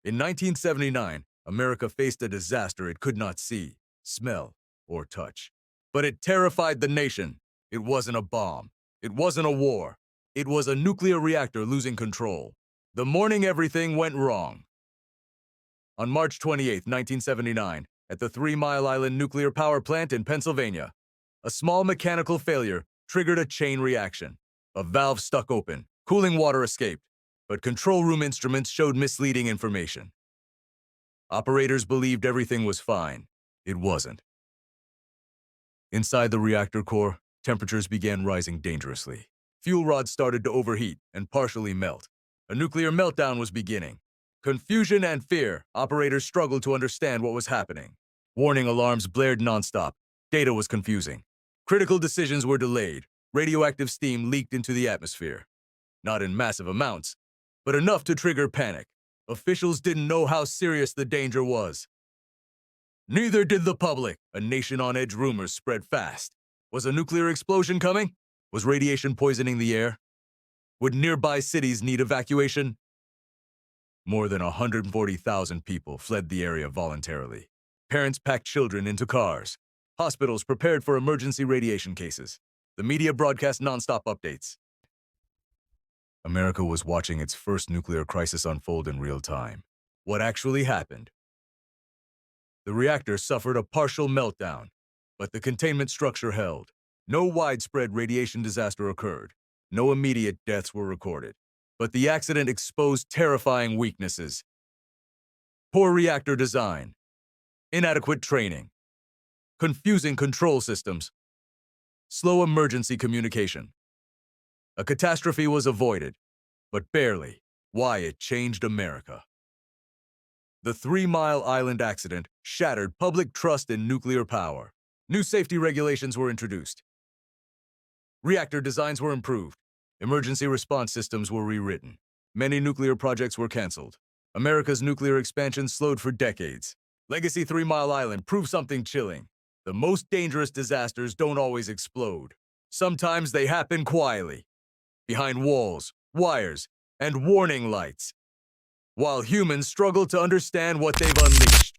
In 1979, America faced a disaster it could not see, smell, or touch. But it terrified the nation. It wasn't a bomb. It wasn't a war. It was a nuclear reactor losing control. The morning everything went wrong. On March 28, 1979, at the 3 Mile Island nuclear power plant in Pennsylvania, a small mechanical failure triggered a chain reaction. A valve stuck open, cooling water escaped, but control room instruments showed misleading information. Operators believed everything was fine. It wasn't. Inside the reactor core, temperatures began rising dangerously. Fuel rods started to overheat and partially melt. A nuclear meltdown was beginning. Confusion and fear, operators struggled to understand what was happening. Warning alarms blared nonstop. Data was confusing. Critical decisions were delayed. Radioactive steam leaked into the atmosphere. Not in massive amounts, but enough to trigger panic. Officials didn't know how serious the danger was. Neither did the public. A nation-on-edge rumors spread fast. Was a nuclear explosion coming? Was radiation poisoning the air? Would nearby cities need evacuation? More than 140,000 people fled the area voluntarily. Parents packed children into cars. Hospitals prepared for emergency radiation cases. The media broadcast nonstop updates. America was watching its first nuclear crisis unfold in real time. What actually happened? The reactor suffered a partial meltdown, but the containment structure held. No widespread radiation disaster occurred. No immediate deaths were recorded. But the accident exposed terrifying weaknesses. Poor reactor design, inadequate training, confusing control systems, slow emergency communication. A catastrophe was avoided, but barely. Why it changed America. The 3 Mile Island accident shattered public trust in nuclear power. New safety regulations were introduced. Reactor designs were improved. Emergency response systems were rewritten. Many nuclear projects were canceled. America's nuclear expansion slowed for decades. Legacy 3 Mile Island proved something chilling. The most dangerous disasters don't always explode. Sometimes they happen quietly, behind walls, wires, and warning lights, while humans struggle to understand what they've unleashed.